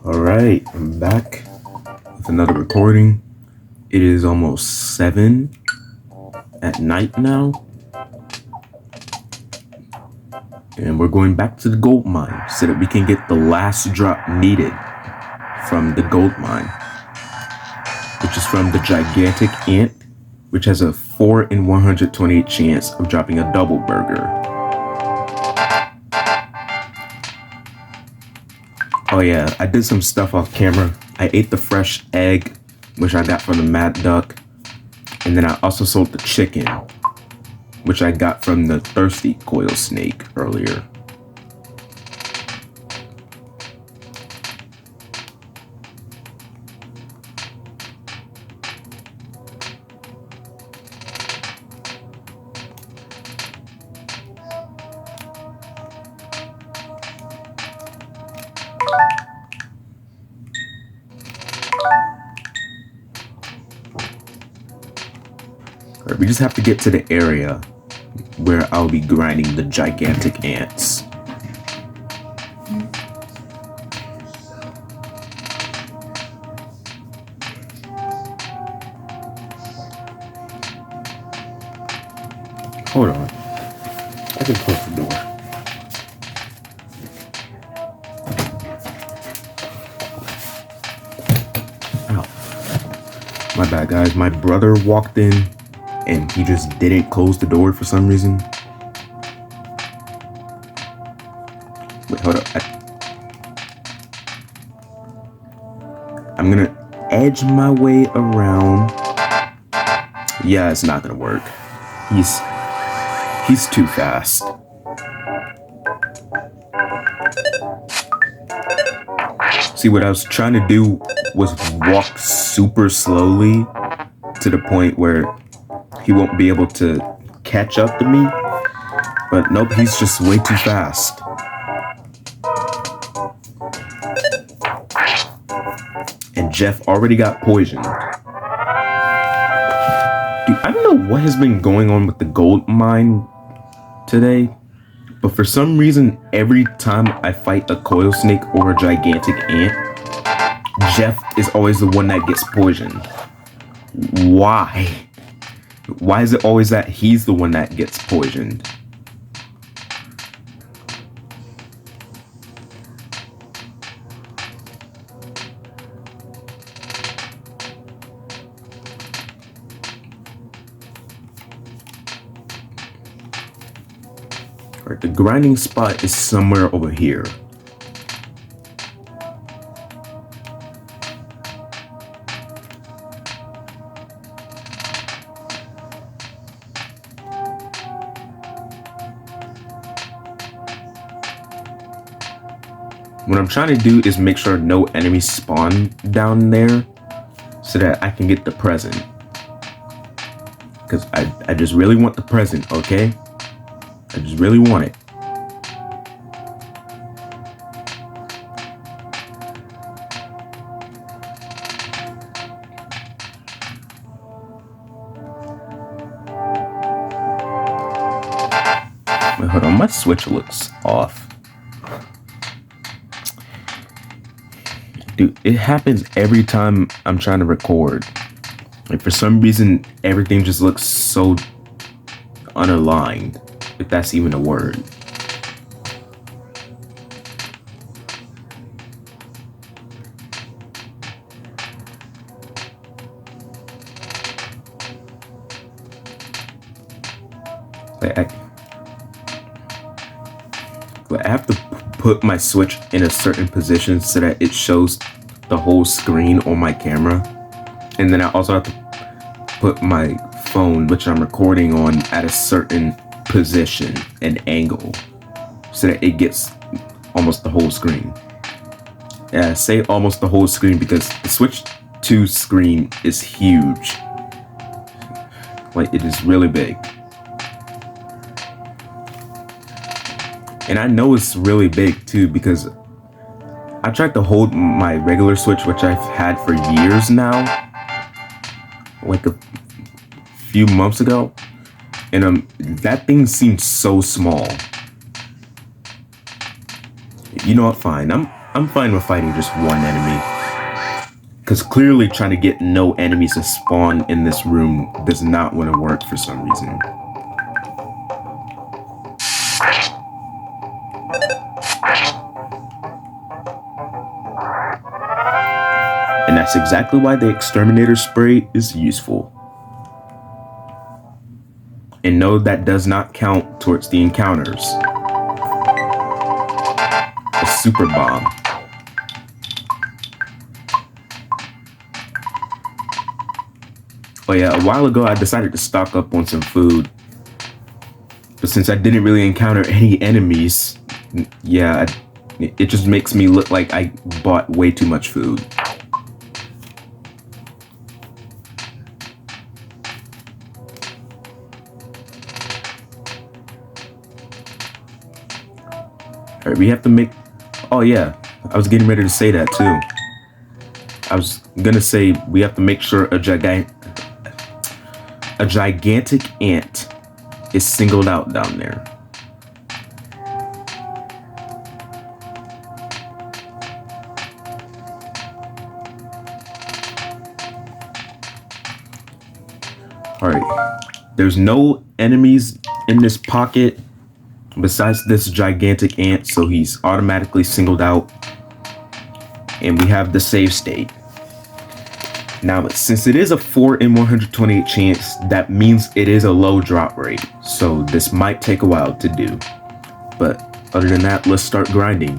Alright, I'm back with another recording. It is almost 7 at night now. And we're going back to the gold mine so that we can get the last drop needed from the gold mine, which is from the gigantic ant, which has a 4 in 128 chance of dropping a double burger. Oh yeah, I did some stuff off camera. I ate the fresh egg, which I got from the Mad Duck. And then I also sold the chicken, which I got from the Thirsty Coil Snake earlier. Alright, we just have to get to the area where I'll be grinding the gigantic ants. Hold on. I can close the door. Ow. My bad, guys. My brother walked in and he just didn't close the door for some reason. Wait, hold up. I'm gonna edge my way around. Yeah, it's not gonna work. He's too fast. See, what I was trying to do was walk super slowly to the point where he won't be able to catch up to me, but nope, he's just way too fast. And Jeff already got poisoned. Dude, I don't know what has been going on with the gold mine today, but for some reason, every time I fight a coil snake or a gigantic ant, Jeff is always the one that gets poisoned. Why? Why is it always that he's the one that gets poisoned? Alright, the grinding spot is somewhere over here. What I'm trying to do is make sure no enemies spawn down there so that I can get the present. Because I just really want the present, okay? I just really want it. Wait, hold on, my switch looks off. Dude, it happens every time I'm trying to record. Like, for some reason, everything just looks so unaligned, if that's even a word. Like, I have to put my switch in a certain position so that it shows the whole screen on my camera. And then I also have to put my phone, which I'm recording on, at a certain position and angle so that it gets almost the whole screen. Yeah, I say almost the whole screen because the Switch 2 screen is huge. Like, it is really big. And I know it's really big too because I tried to hold my regular Switch, which I've had for years now, like a few months ago, and that thing seemed so small. You know what? Fine. I'm I'm fine with fighting just one enemy. Because clearly trying to get no enemies to spawn in this room does not want to work for some reason. And that's exactly why the exterminator spray is useful. And no, that does not count towards the encounters. A super bomb. Oh yeah, a while ago I decided to stock up on some food. But since I didn't really encounter any enemies, yeah, it just makes me look like I bought way too much food. Alright, we have to make... Oh yeah, I was getting ready to say that too. I was gonna say we have to make sure a gigantic ant is singled out down there. Alright, there's no enemies in this pocket besides this gigantic ant, so he's automatically singled out. And we have the save state. Now, since it is a 4 in 128 chance, that means it is a low drop rate. So this might take a while to do. But other than that, let's start grinding.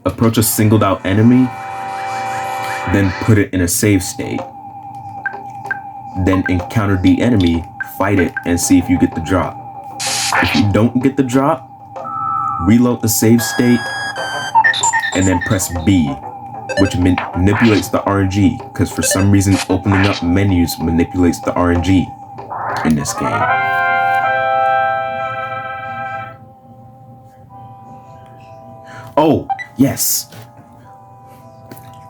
Approach a singled out enemy, then put it in a save state. Then encounter the enemy, fight it, and see if you get the drop. If you don't get the drop, reload the save state, and then press B, which manipulates the RNG, because for some reason opening up menus manipulates the RNG in this game. Oh, yes.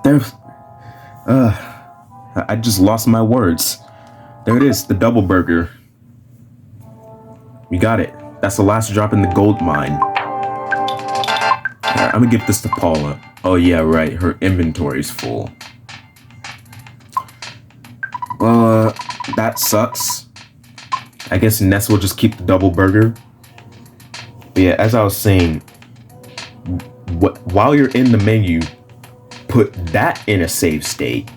There's... I just lost my words. There it is, the double burger. We got it. That's the last drop in the gold mine. Alright, I'm gonna give this to Paula. Oh yeah, right, her inventory's full. That sucks. I guess Ness will just keep the double burger. But yeah, as I was saying, while you're in the menu, put that in a save state,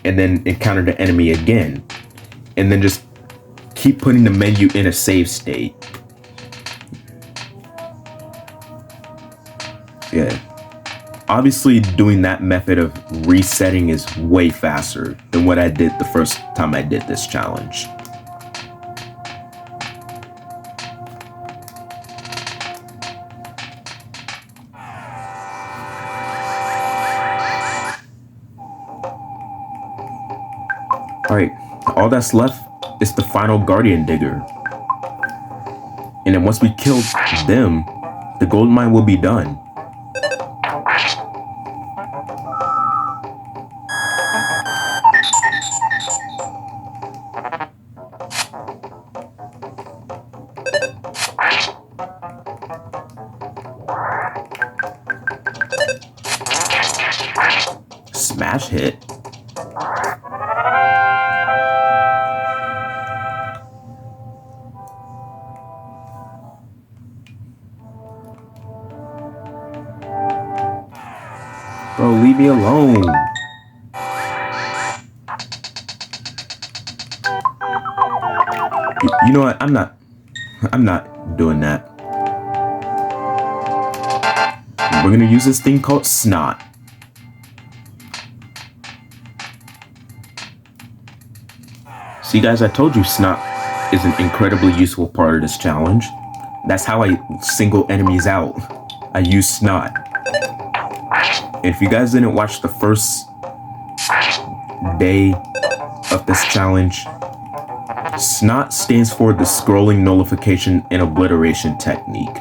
and then encounter the enemy again, and then just keep putting the menu in a save state. Yeah. Obviously, doing that method of resetting is way faster than what I did the first time I did this challenge. Alright, all that's left it's the final guardian digger. And then once we kill them, the gold mine will be done. Smash hit. Bro, leave me alone. You know what? I'm not doing that. We're gonna use this thing called snot. See guys, I told you snot is an incredibly useful part of this challenge. That's how I single enemies out. I use snot. And if you guys didn't watch the first day of this challenge, snot stands for the scrolling nullification and obliteration technique.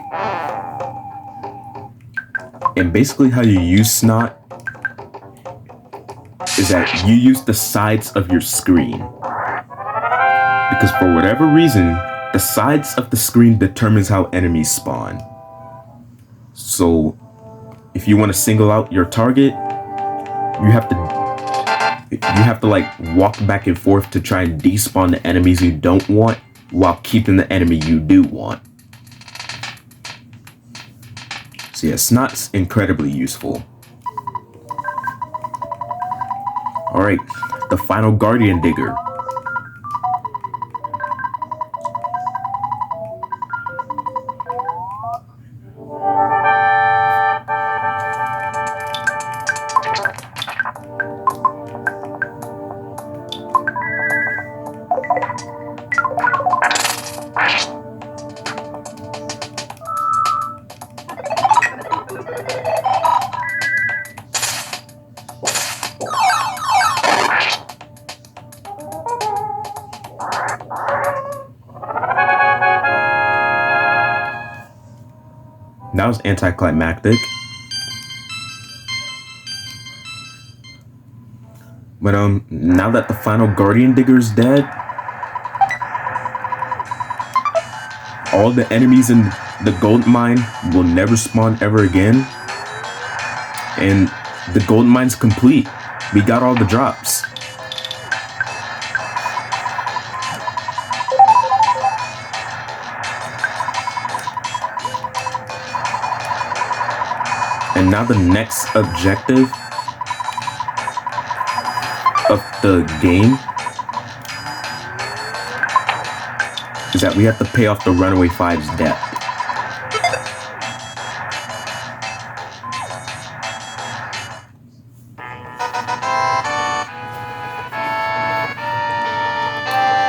And basically how you use snot is that you use the sides of your screen. Because for whatever reason, the sides of the screen determines how enemies spawn. So if you want to single out your target, you have to like walk back and forth to try and despawn the enemies you don't want while keeping the enemy you do want. So yeah, snot's incredibly useful. Alright, the final guardian digger. That was anticlimactic. But now that the final guardian digger is dead, all the enemies in the gold mine will never spawn ever again. And the gold mine's complete. We got all the drops. And now the next objective of the game is that we have to pay off the Runaway 5's debt.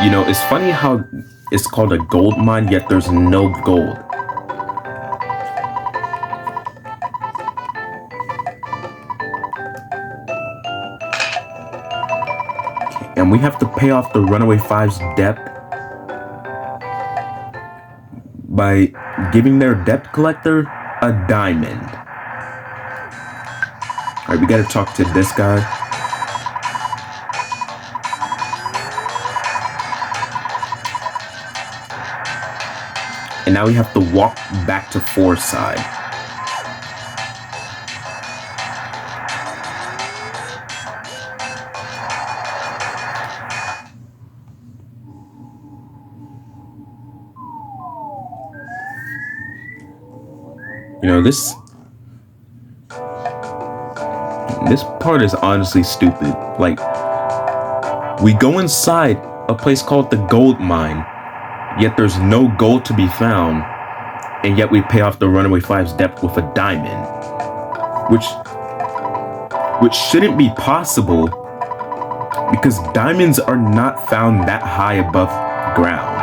You know, it's funny how it's called a gold mine, yet there's no gold. And we have to pay off the Runaway 5's debt by giving their debt collector a diamond. Alright, we gotta talk to this guy. And now we have to walk back to 4's side. You know, this part is honestly stupid. Like, we go inside a place called the gold mine, yet there's no gold to be found, and yet we pay off the Runaway 5's debt with a diamond, which shouldn't be possible because diamonds are not found that high above ground.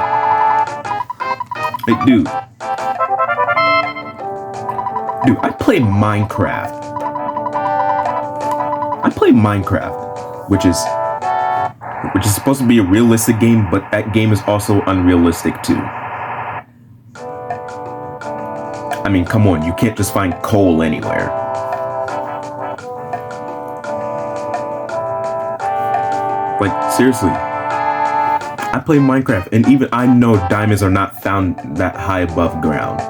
Like, dude, I play Minecraft. which is supposed to be a realistic game, but that game is also unrealistic too. I mean, come on, you can't just find coal anywhere. Like, seriously. I play Minecraft, and even I know diamonds are not found that high above ground.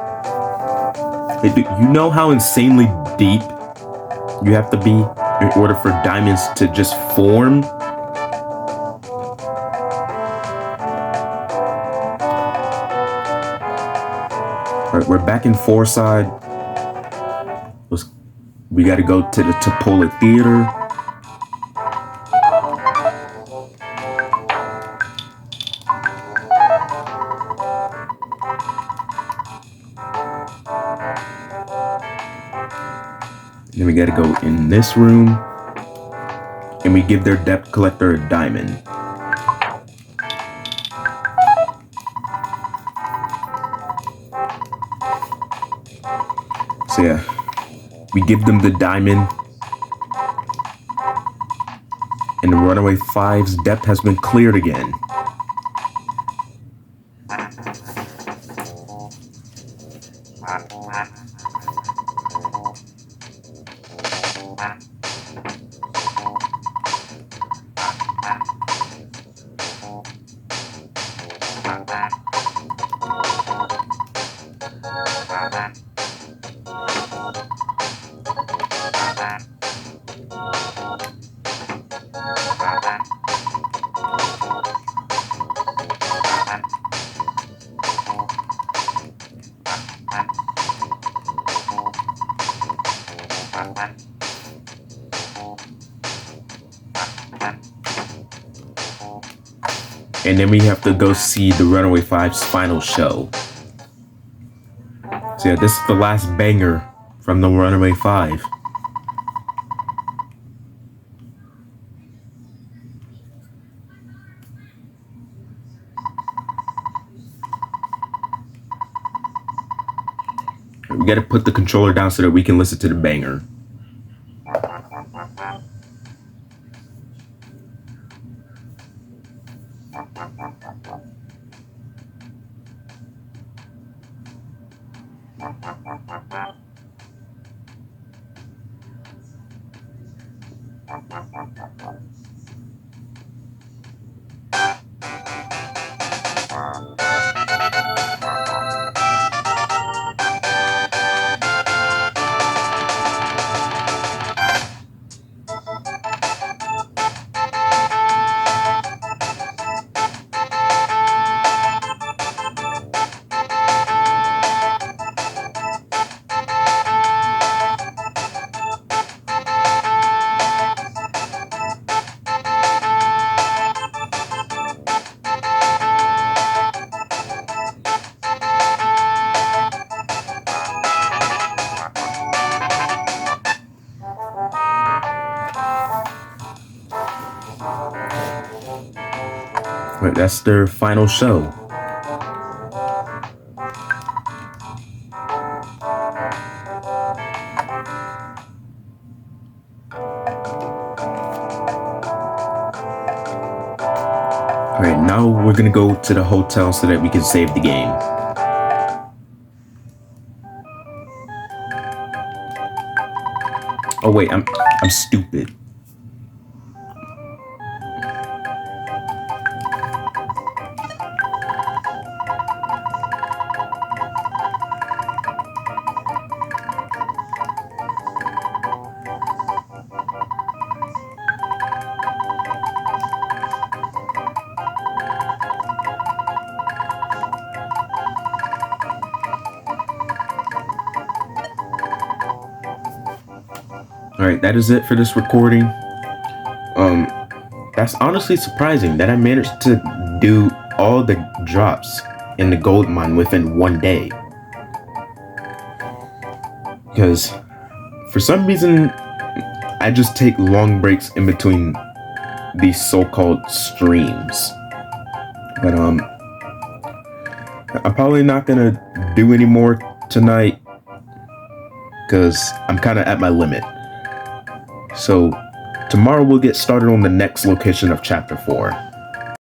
You know how insanely deep you have to be in order for diamonds to just form? Alright, we're back in Forside. We gotta go to the Topola Theater. Then we gotta go in this room, and we give their debt collector a diamond. So yeah, we give them the diamond, and the Runaway 5's debt has been cleared again. And then we have to go see the Runaway 5's final show. So yeah, this is the last banger from the Runaway 5. We gotta put the controller down so that we can listen to the banger. Right, that's their final show. Alright, now we're gonna go to the hotel so that we can save the game. Oh wait, I'm stupid. Alright, that is it for this recording. That's honestly surprising that I managed to do all the drops in the gold mine within one day. Because for some reason, I just take long breaks in between these so-called streams. But I'm probably not gonna do any more tonight because I'm kind of at my limit. So tomorrow we'll get started on the next location of chapter 4.